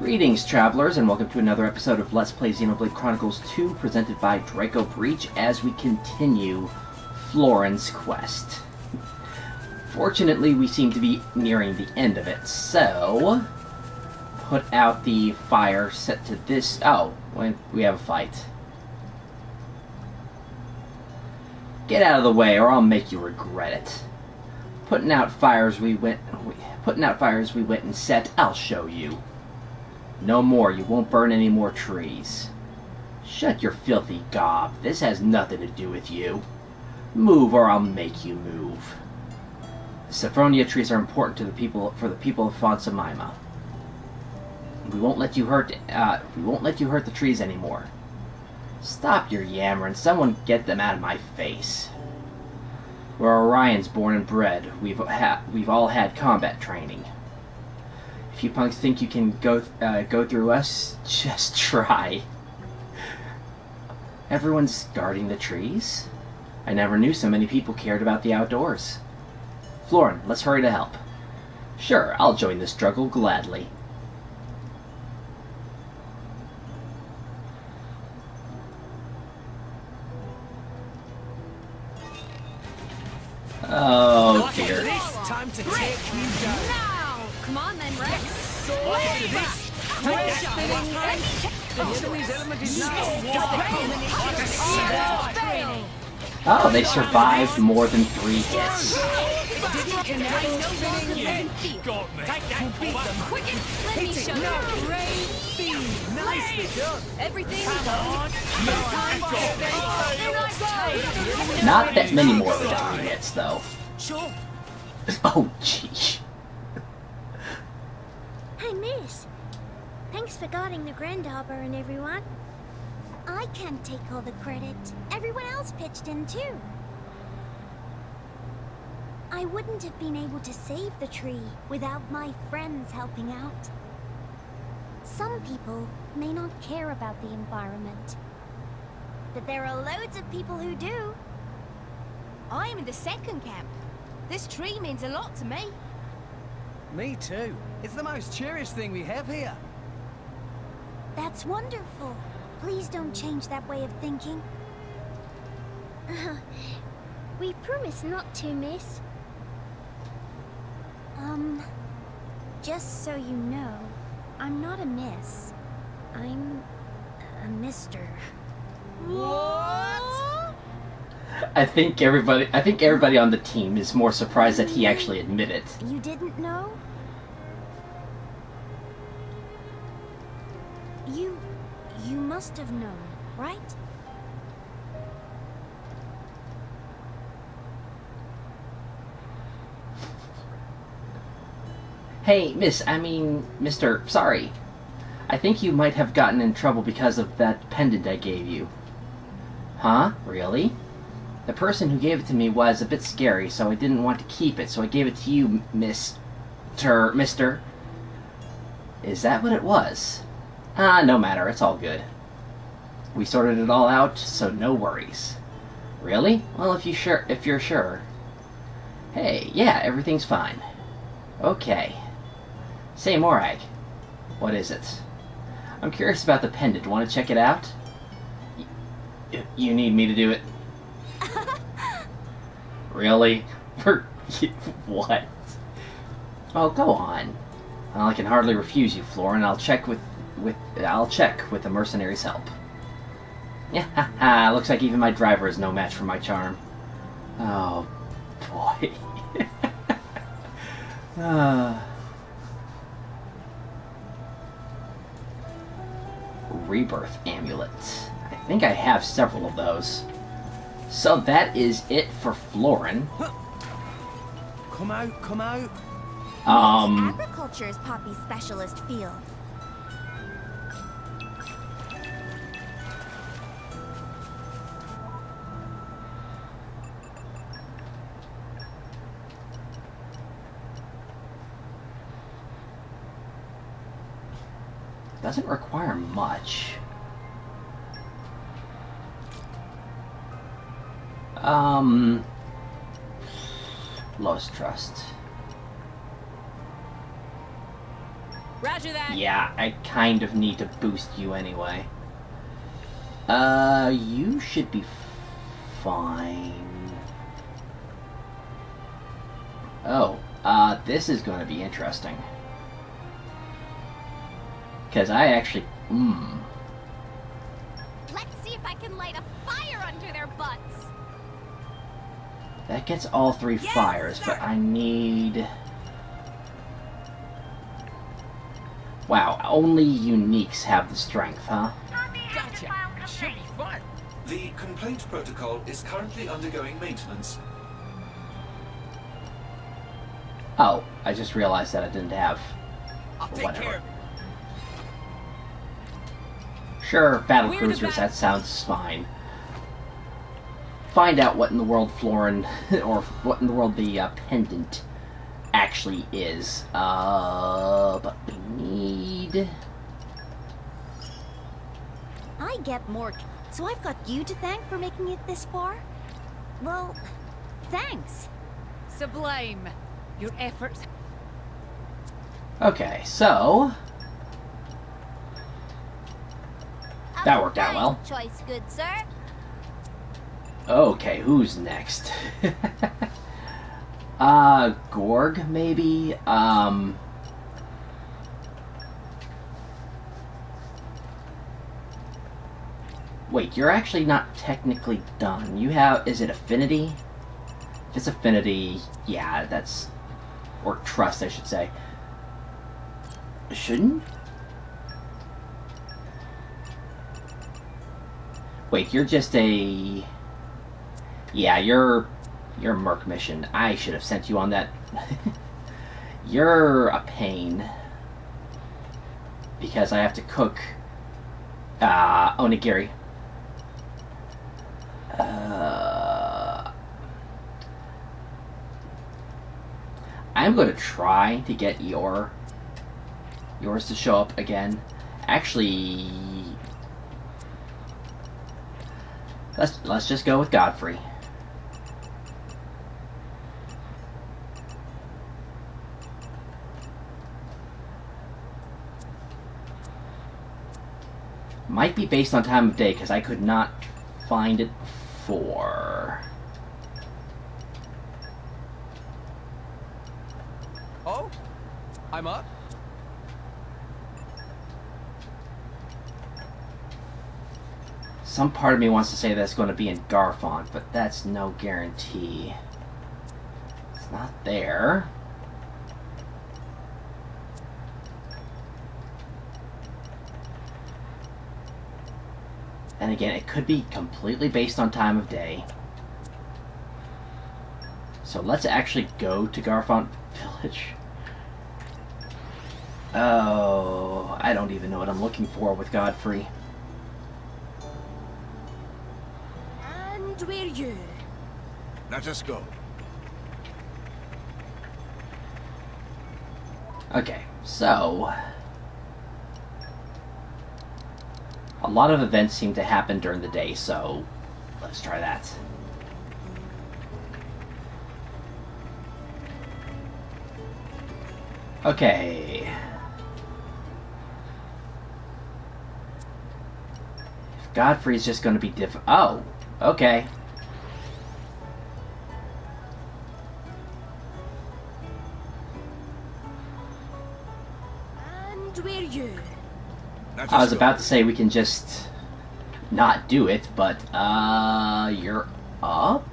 Greetings, travelers, and welcome to another episode of Let's Play Xenoblade Chronicles 2, presented by Draco Breach, as we continue Florin's quest. Fortunately, we seem to be nearing the end of it, so put out the fire set to this. Oh, we have a fight. Get out of the way, or I'll make you regret it. Putting out fires we went and set. I'll show you. No more. You won't burn any more trees. Shut your filthy gob. This has nothing to do with you. Move, or I'll make you move. The saffronia trees are important to the people of Fonsamima. We won't let you hurt the trees anymore. Stop your yammering. Someone get them out of my face. We're Orions born and bred. We've all had combat training. If you punks think you can go through us, just try. Everyone's guarding the trees? I never knew so many people cared about the outdoors. Florin, let's hurry to help. Sure, I'll join the struggle gladly. Oh dear. Time to take you down. Now! Come on then, Rex. The enemy's element is now. Oh, they survived more than 3 hits. Let me show you. Nicely done. Everything Not that many more than 3 hits, though. Sure. Oh, jeez. Hey, miss. Thanks for guarding the Grand Harbor and everyone. I can't take all the credit. Everyone else pitched in too. I wouldn't have been able to save the tree without my friends helping out. Some people may not care about the environment, but there are loads of people who do. I'm in the second camp. This tree means a lot to me. Me too. It's the most cheeriest thing we have here. That's wonderful. Please don't change that way of thinking. We promise not to, miss. Just so you know, I'm not a miss. I'm a mister. What? I think everybody on the team is more surprised that he actually admitted it. You didn't know? You must have known, right? Hey, Mr. Sorry. I think you might have gotten in trouble because of that pendant I gave you. Huh? Really? The person who gave it to me was a bit scary, so I didn't want to keep it, so I gave it to you, Mister. Is that what it was? No matter, it's all good. We sorted it all out, so no worries. Really? Well, if you're sure. Hey, yeah, everything's fine. Okay. Say, Morag, what is it? I'm curious about the pendant. Want to check it out? You need me to do it? Really? What? Oh, go on. Well, I can hardly refuse you, Florin. I'll check with the mercenaries' help. Yeah, haha. Looks like even my driver is no match for my charm. Oh, boy. Rebirth amulet. I think I have several of those. So that is it for Florin. Come out, come out. Agriculture is Poppy's specialist field. Doesn't require much. Lost trust. Roger that. Yeah, I kind of need to boost you anyway. You should be fine. Oh, this is going to be interesting. Because I actually... Let's see if I can light a fire under their butts. That gets all 3 fires, but I need... Wow, only uniques have the strength, huh? Gotcha. Should be fun. The complaint protocol is currently undergoing maintenance. Oh, I just realized that I didn't have... I'll take whatever. care of it. Sure, battle Weird cruisers, about- that sounds fine. Find out what in the world Florin, or what in the world the pendant actually is. But we need... I get more, so I've got you to thank for making it this far? Well, thanks. Sublime. Your efforts. Okay, so... That worked out well. Choice, good sir. Okay, who's next? Gorg, maybe? Wait, you're actually not technically done. You have... Is it affinity? If it's affinity, yeah, that's... Or trust, I should say. Shouldn't? Wait, you're just a... Yeah, you're Merc mission. I should have sent you on that. You're a pain. Because I have to cook onigiri. I'm going to try to get yours to show up again. Actually, let's just go with Godfrey. Might be based on time of day, because I could not find it before. Oh? I'm up? Some part of me wants to say that's going to be in Garfont, but that's no guarantee. It's not there. And again, it could be completely based on time of day. So let's actually go to Garfont Village. Oh, I don't even know what I'm looking for with Godfrey. And where you? Let us go. Okay, so... A lot of events seem to happen during the day, so let's try that. Okay. If Godfrey's just going to be oh, okay. And where you? I was about to say we can just not do it, but, you're up?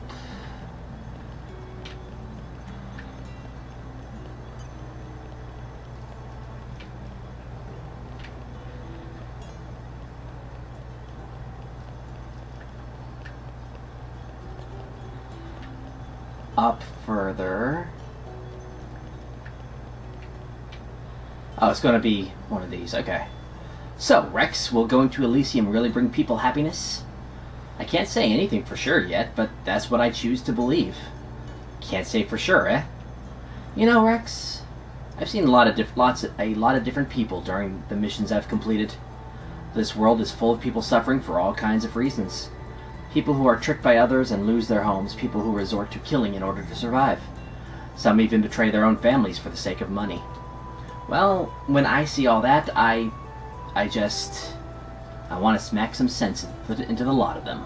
Up further. Oh, it's going to be one of these, okay. So, Rex, will going to Elysium really bring people happiness? I can't say anything for sure yet, but that's what I choose to believe. Can't say for sure, eh? You know, Rex, I've seen a lot of different people during the missions I've completed. This world is full of people suffering for all kinds of reasons. People who are tricked by others and lose their homes, people who resort to killing in order to survive. Some even betray their own families for the sake of money. Well, when I see all that, I want to smack some sense into the lot of them.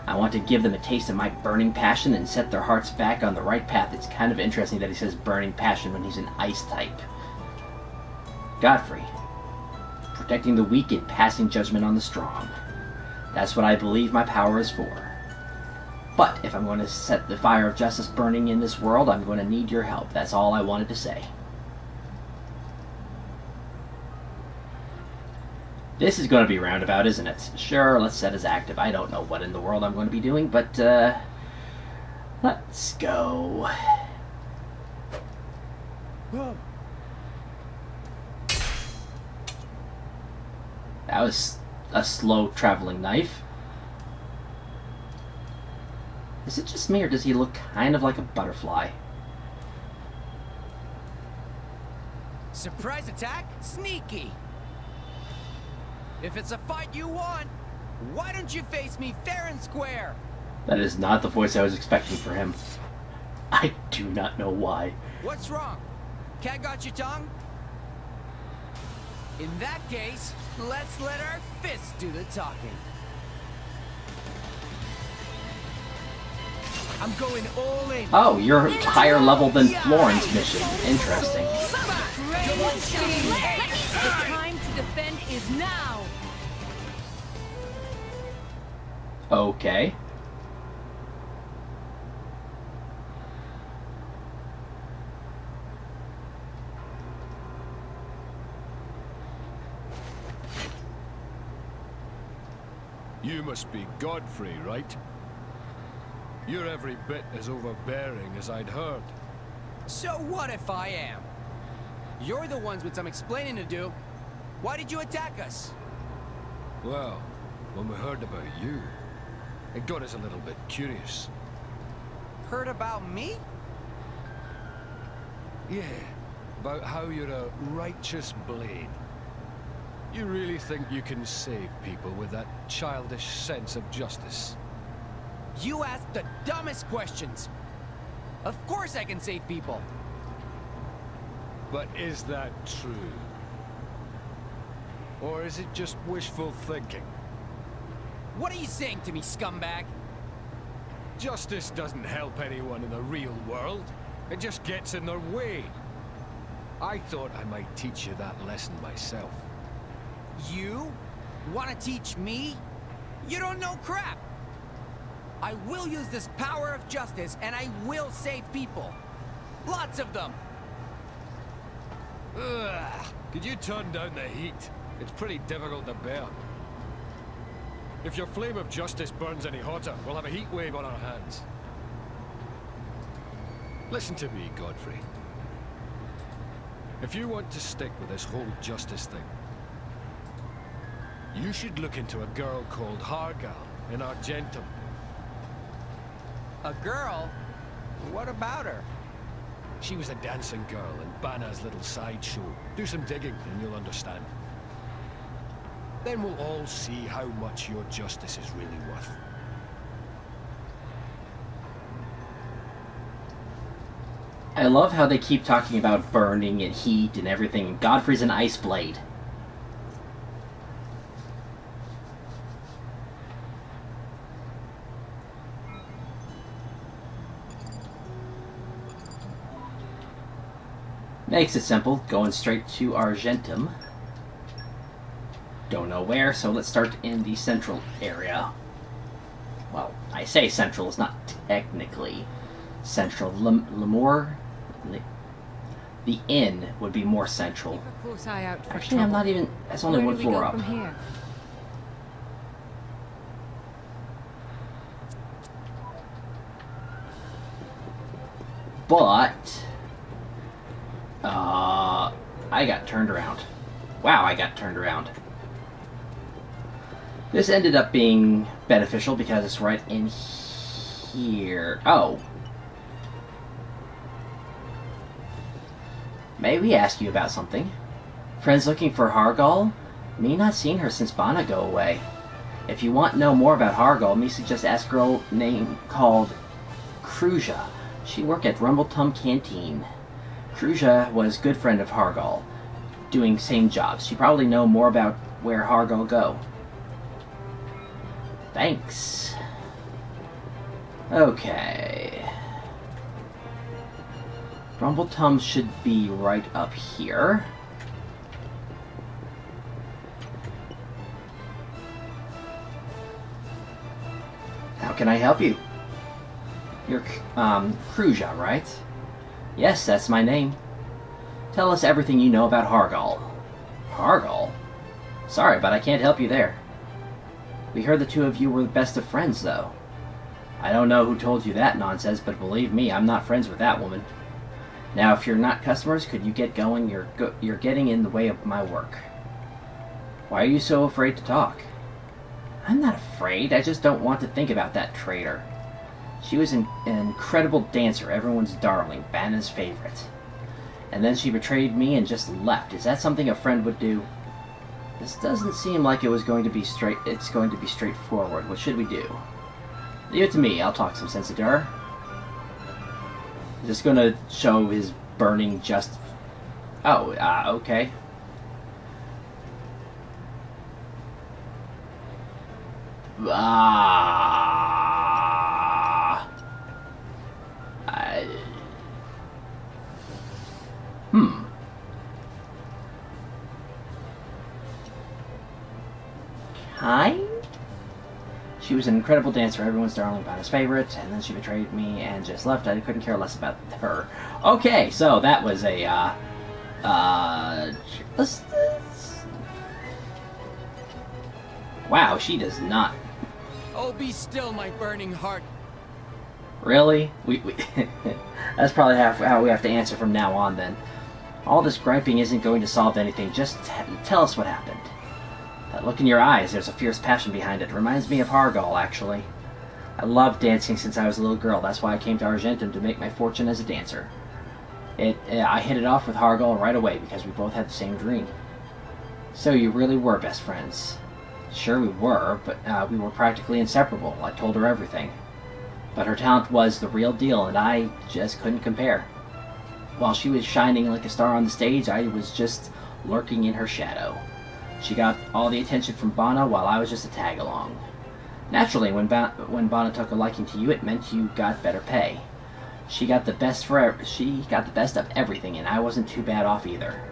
I want to give them a taste of my burning passion and set their hearts back on the right path. It's kind of interesting that he says burning passion when he's an ice type. Godfrey. Protecting the weak and passing judgment on the strong. That's what I believe my power is for. But if I'm going to set the fire of justice burning in this world, I'm going to need your help. That's all I wanted to say. This is going to be roundabout, isn't it? Sure, let's set as active. I don't know what in the world I'm going to be doing, but, let's go. That was a slow traveling knife. Is it just me, or does he look kind of like a butterfly? Surprise attack? Sneaky! If it's a fight you want, why don't you face me fair and square? That is not the voice I was expecting for him. I do not know why. What's wrong? Cat got your tongue? In that case, let's let our fists do the talking. I'm going all in. Oh, you're higher level than Floren's mission. Interesting. The time to defend is now. Okay. You must be Godfrey, right? You're every bit as overbearing as I'd heard. So what if I am? You're the ones with some explaining to do. Why did you attack us? Well, when we heard about you, it got us a little bit curious. Heard about me? Yeah, about how you're a righteous blade. You really think you can save people with that childish sense of justice? You ask the dumbest questions. Of course I can save people. But is that true? Or is it just wishful thinking? What are you saying to me, scumbag? Justice doesn't help anyone in the real world. It just gets in their way. I thought I might teach you that lesson myself. You? Want to teach me? You don't know crap! I will use this power of justice, and I will save people. Lots of them! Ugh. Could you turn down the heat? It's pretty difficult to bear. If your flame of justice burns any hotter, we'll have a heat wave on our hands. Listen to me, Godfrey. If you want to stick with this whole justice thing, you should look into a girl called Hargal in Argentum. A girl? What about her? She was a dancing girl in Banna's little sideshow. Do some digging and you'll understand. Then we'll all see how much your justice is really worth. I love how they keep talking about burning and heat and everything, and Godfrey's an ice blade. Makes it simple, going straight to Argentum. Don't know where, so let's start in the central area. Well, I say central, it's not technically central. Lemur? The inn would be more central. Keep a close eye out for Actually, trouble. I'm not even... That's only Where one do we floor go up. from here? But... I got turned around. Wow, I got turned around. This ended up being beneficial because it's right in here. Oh. May we ask you about something? Friends looking for Hargal? Me not seen her since Banna go away. If you want to know more about Hargal, me suggest ask a girl named called Kruja. She worked at Rumbletum Canteen. Kruja was good friend of Hargal. doing same jobs. She probably know more about where Hargo go. Thanks. Okay. Rumbletum should be right up here. How can I help you? You're, Kruja, right? Yes, that's my name. Tell us everything you know about Hargal. Hargal? Sorry, but I can't help you there. We heard the two of you were the best of friends, though. I don't know who told you that nonsense, but believe me, I'm not friends with that woman. Now, if you're not customers, could you get going? You're getting in the way of my work. Why are you so afraid to talk? I'm not afraid, I just don't want to think about that traitor. She was an incredible dancer, everyone's darling, Banna's favorite. And then she betrayed me and just left. Is that something a friend would do? This doesn't seem like it's going to be straightforward. What should we do? Leave it to me, I'll talk some sense into her. Just gonna show his burning just... Oh, okay. Kind? She was an incredible dancer, everyone's darling, Banna's favorite, and then she betrayed me and just left. I couldn't care less about her. Okay, so that was a, wow, she does not. Oh, be still, my burning heart. Really? We That's probably how we have to answer from now on, then. All this griping isn't going to solve anything. Just tell us what happened. That look in your eyes, there's a fierce passion behind it. Reminds me of Hargal, actually. I loved dancing since I was a little girl. That's why I came to Argentum to make my fortune as a dancer. I hit it off with Hargal right away because we both had the same dream. So you really were best friends. Sure we were, but we were practically inseparable. I told her everything. But her talent was the real deal, and I just couldn't compare. While she was shining like a star on the stage, I was just lurking in her shadow. She got all the attention from Banna, while I was just a tag-along. Naturally, when Banna took a liking to you, it meant you got better pay. She got the best of everything, and I wasn't too bad off either.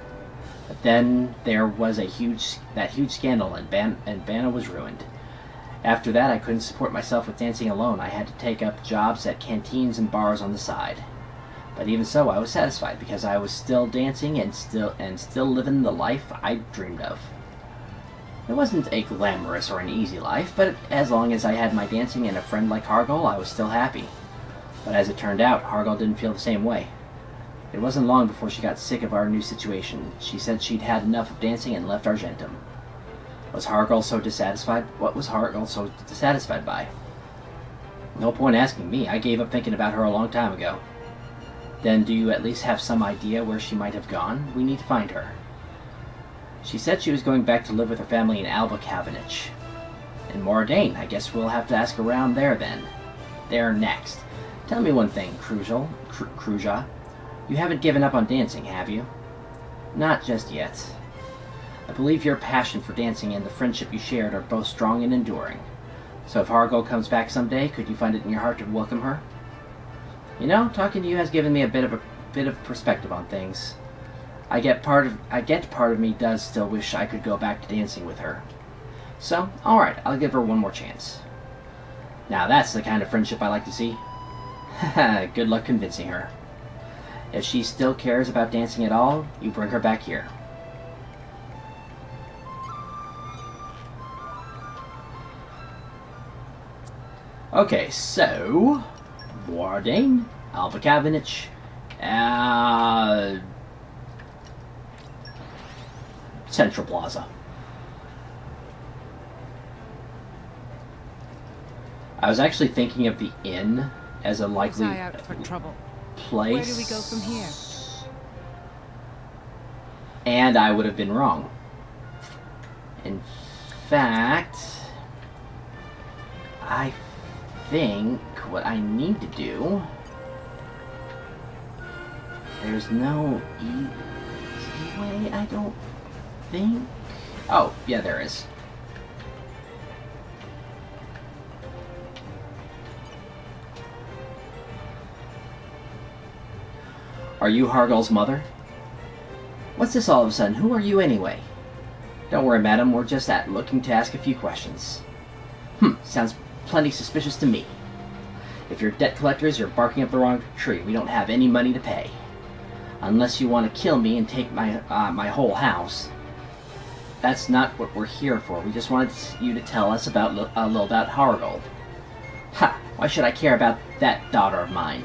But then there was that huge scandal, and Banna was ruined. After that, I couldn't support myself with dancing alone. I had to take up jobs at canteens and bars on the side. But even so, I was satisfied because I was still dancing and still living the life I dreamed of. It wasn't a glamorous or an easy life, but as long as I had my dancing and a friend like Hargal, I was still happy. But as it turned out, Hargal didn't feel the same way. It wasn't long before she got sick of our new situation. She said she'd had enough of dancing and left Argentum. Was Hargal so dissatisfied? What was Hargal so dissatisfied by? No point asking me. I gave up thinking about her a long time ago. Then do you at least have some idea where she might have gone? We need to find her. She said she was going back to live with her family in Alba Cavendish. In Mordain, I guess we'll have to ask around there then. There next. Tell me one thing, Kruja. You haven't given up on dancing, have you? Not just yet. I believe your passion for dancing and the friendship you shared are both strong and enduring. So if Hargal comes back someday, could you find it in your heart to welcome her? You know, talking to you has given me a bit of perspective on things. I get part of me does still wish I could go back to dancing with her. So, alright, I'll give her one more chance. Now that's the kind of friendship I like to see. Good luck convincing her. If she still cares about dancing at all, you bring her back here. Okay, so... Mordain, Alba Cavendish, Central Plaza. I was actually thinking of the inn as a likely out for trouble. Place. Where do we go from here? And I would have been wrong. In fact, I think what I need to do... There's no easy way, I don't think... Oh, yeah, there is. Are you Hargul's mother? What's this all of a sudden? Who are you anyway? Don't worry, madam. We're just looking to ask a few questions. Sounds plenty suspicious to me. If you're debt collectors, you're barking up the wrong tree. We don't have any money to pay. Unless you want to kill me and take my my whole house. That's not what we're here for. We just wanted you to tell us about a little about Hargul. Ha! Why should I care about that daughter of mine?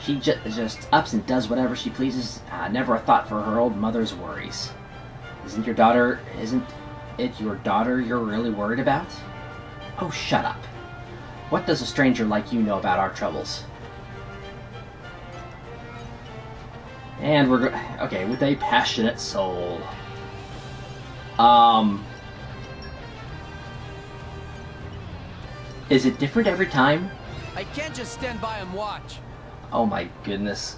She just ups and does whatever she pleases. Never a thought for her old mother's worries. Isn't it your daughter you're really worried about? Oh, shut up. What does a stranger like you know about our troubles? And we're okay, with a passionate soul. Is it different every time? I can't just stand by and watch. Oh my goodness.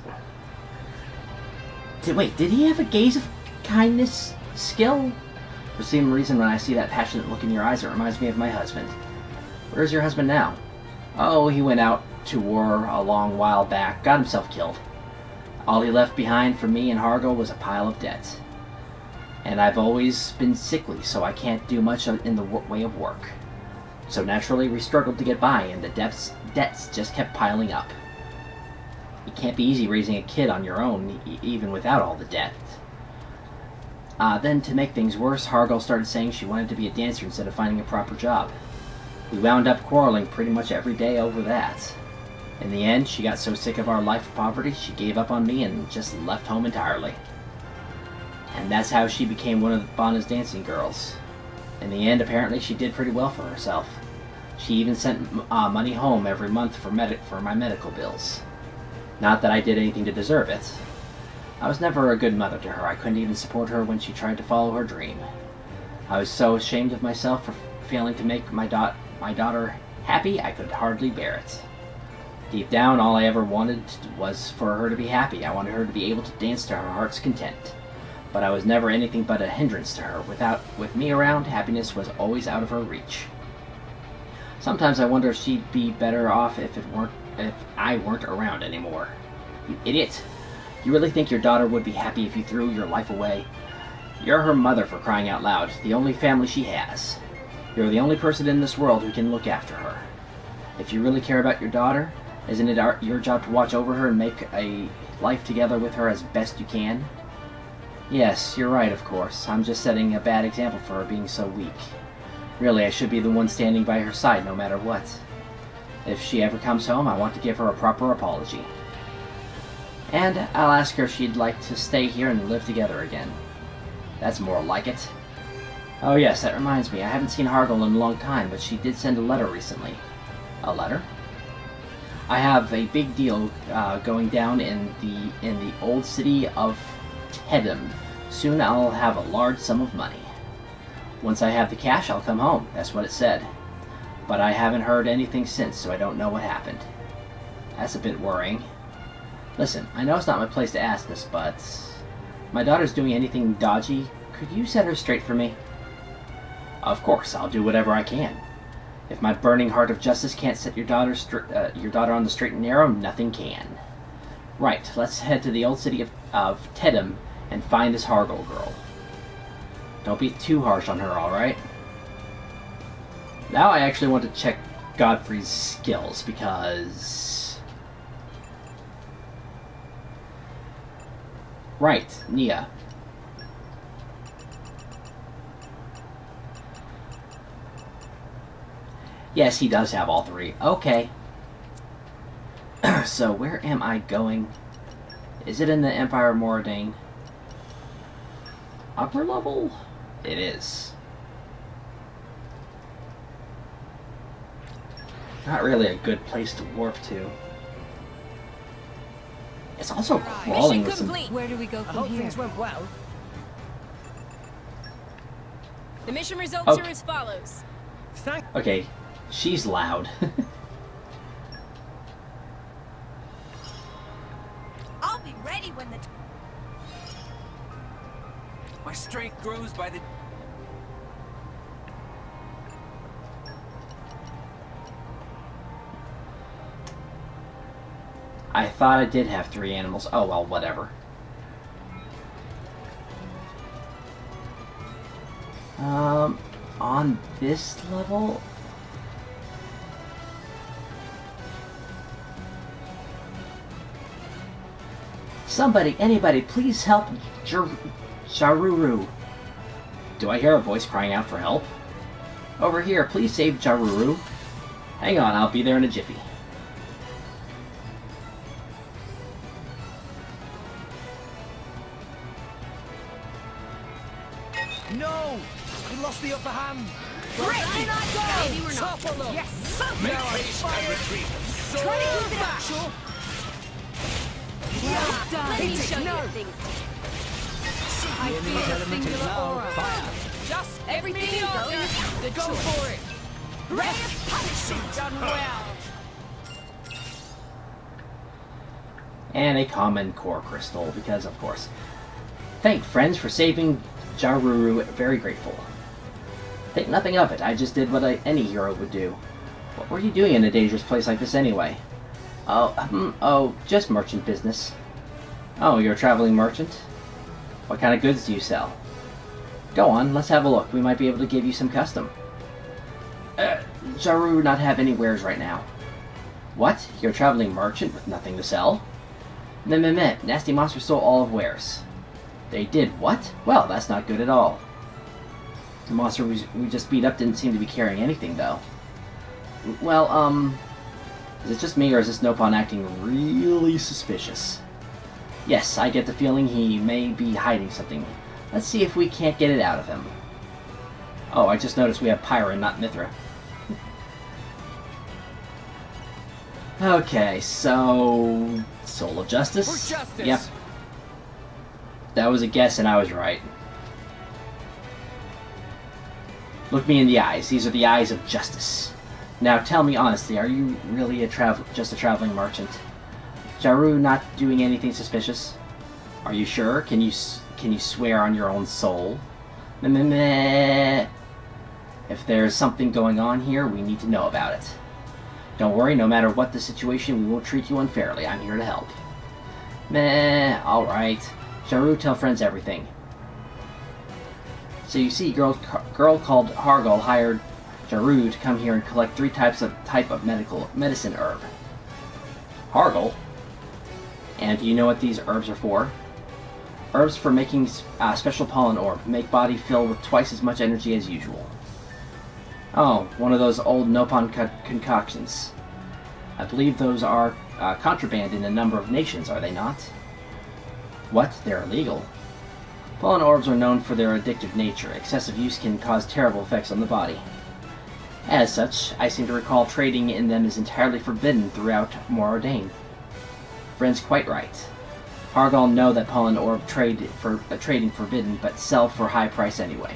Wait, did he have a gaze of kindness skill? For some reason, when I see that passionate look in your eyes, it reminds me of my husband. Where's your husband now? Oh, he went out to war a long while back, got himself killed. All he left behind for me and Hargul was a pile of debt. And I've always been sickly, so I can't do much in the way of work. So naturally, we struggled to get by, and the debts just kept piling up. It can't be easy raising a kid on your own, even without all the debt. Then, to make things worse, Hargul started saying she wanted to be a dancer instead of finding a proper job. We wound up quarreling pretty much every day over that. In the end, she got so sick of our life of poverty, she gave up on me and just left home entirely. And that's how she became one of Bana's dancing girls. In the end, apparently, she did pretty well for herself. She even sent money home every month for my medical bills. Not that I did anything to deserve it. I was never a good mother to her. I couldn't even support her when she tried to follow her dream. I was so ashamed of myself for failing to make my daughter happy, I could hardly bear it. Deep down, all I ever wanted was for her to be happy. I wanted her to be able to dance to her heart's content. But I was never anything but a hindrance to her. With me around, happiness was always out of her reach. Sometimes I wonder if she'd be better off if I weren't around anymore. You idiot! You really think your daughter would be happy if you threw your life away? You're her mother, for crying out loud, the only family she has. You're the only person in this world who can look after her. If you really care about your daughter, isn't it your job to watch over her and make a life together with her as best you can? Yes, you're right, of course. I'm just setting a bad example for her being so weak. Really, I should be the one standing by her side no matter what. If she ever comes home, I want to give her a proper apology. And I'll ask her if she'd like to stay here and live together again. That's more like it. Oh yes, that reminds me. I haven't seen Hargul in a long time, but she did send a letter recently. A letter? I have a big deal going down in the old city of Tedum. Soon I'll have a large sum of money. Once I have the cash, I'll come home. That's what it said. But I haven't heard anything since, so I don't know what happened. That's a bit worrying. Listen, I know it's not my place to ask this, but my daughter's doing anything dodgy. Could you set her straight for me? Of course, I'll do whatever I can. If my burning heart of justice can't set your daughter on the straight and narrow, nothing can. Right, let's head to the old city of Tedum and find this Hargul girl. Don't be too harsh on her, alright? Now I actually want to check Godfrey's skills, because... Right, Nia. Yes, he does have all three. Okay. So, where am I going? Is it in the Empire of Moradin? Upper level? It is. Not really a good place to warp to. It's also crawling with some... Where do we go from I hope here? things went well. The mission results Okay. are as follows. Thank Okay, she's loud. I'll be ready when the My strength grows used by the... I thought I did have 3 animals. Oh well, whatever. On this level... Somebody, anybody, please help Jaruru. Do I hear a voice crying out for help? Over here, please save Jaruru. Hang on, I'll be there in a jiffy. No! We lost the upper hand! Great! In I go! Maybe we're not. Topple them! Yes! Now I retreat! Try to keep it up. Sure. Let me show you a thing. I feel a singular aura. Fire! Just Everything in order. Good Go choice. for it! Ray of punishment. Done well! And a common core crystal, because of course. Thank friends for saving Jaruru, very grateful. Think nothing of it, I just did what any hero would do. What were you doing in a dangerous place like this anyway? Oh, just merchant business. Oh, you're a traveling merchant? What kind of goods do you sell? Go on, let's have a look. We might be able to give you some custom. Jaruru not have any wares right now. What? You're a traveling merchant with nothing to sell? Meh, nasty monster stole all of wares. They did what? Well, that's not good at all. The monster we just beat up didn't seem to be carrying anything, though. Well, is it just me, or is this Nopon acting really suspicious? Yes, I get the feeling he may be hiding something. Let's see if we can't get it out of him. Oh, I just noticed we have Pyra, not Mithra. Okay, so... Soul of Justice? For justice! Yep. That was a guess, and I was right. Look me in the eyes. These are the eyes of justice. Now tell me honestly, are you really just a traveling merchant? Jaru not doing anything suspicious? Are you sure? Can you swear on your own soul? Meh. If there's something going on here, we need to know about it. Don't worry, no matter what the situation, we won't treat you unfairly. I'm here to help. Meh, alright. Jaru, tell friends everything. So you see, girl called Hargal hired Jaru to come here and collect 3 type of medicine herb. Hargal? And do you know what these herbs are for? Herbs for making special pollen orb. Make body fill with twice as much energy as usual. Oh, one of those old Nopon concoctions. I believe those are contraband in a number of nations, are they not? What? They're illegal? Pollen orbs are known for their addictive nature. Excessive use can cause terrible effects on the body. As such, I seem to recall trading in them is entirely forbidden throughout Moradane. Friend's quite right. Hargal know that pollen orb trading forbidden, but sell for high price anyway.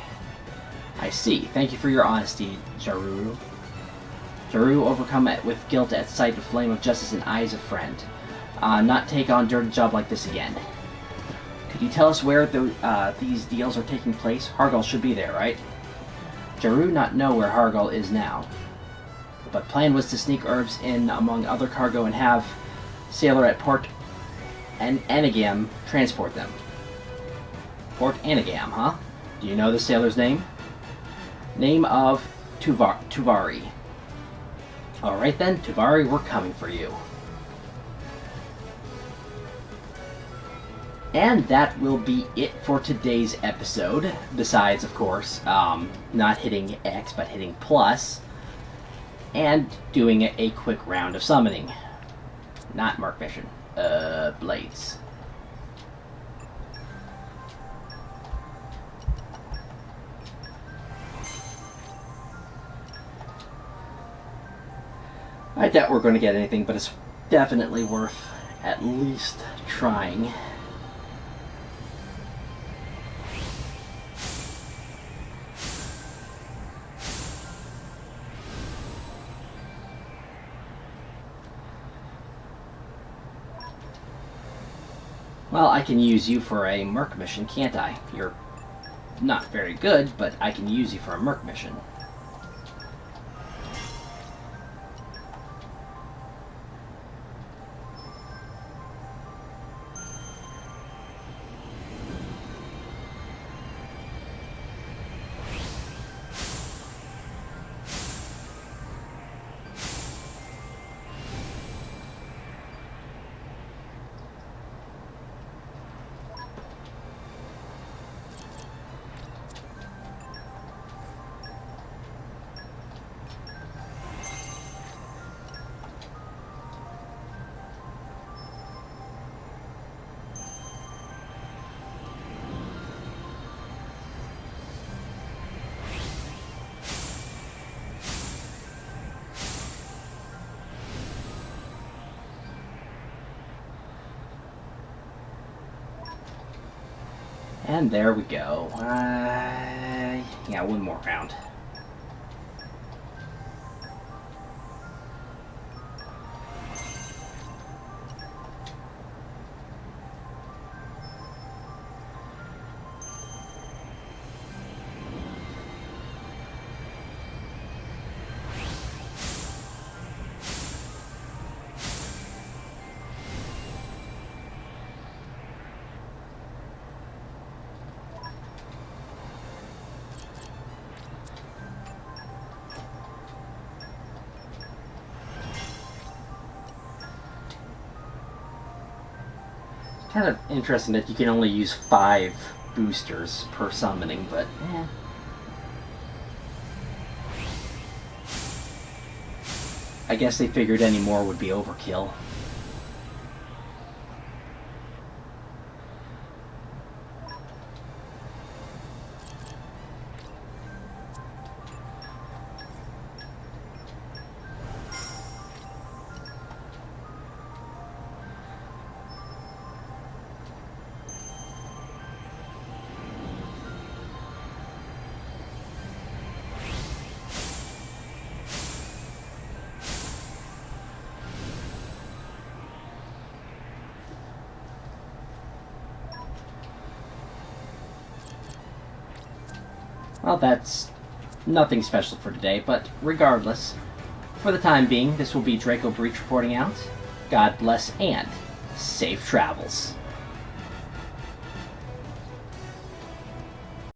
I see. Thank you for your honesty, Jaru. Jaru overcome with guilt at sight of flame of justice and eyes of friend. Not take on dirty job like this again. Could you tell us where these deals are taking place? Hargal should be there, right? Jaru not know where Hargal is now. But plan was to sneak herbs in among other cargo and have sailor at Port Anagam transport them. Port Anagam, huh? Do you know the sailor's name? Name of Tuvari. Alright then, Tuvari, we're coming for you. And that will be it for today's episode. Besides, of course, not hitting X, but hitting plus. And doing a quick round of summoning. Not Merc Mission. Blades. I doubt we're going to get anything, but it's definitely worth at least trying. Well, I can use you for a Merc mission, can't I? You're not very good, but I can use you for a merc mission. And there we go. Yeah, one more round. Kind of interesting that you can only use 5 boosters per summoning, but I guess they figured any more would be overkill. Well, that's nothing special for today, but regardless, for the time being, this will be Draco Breach reporting out. God bless and safe travels.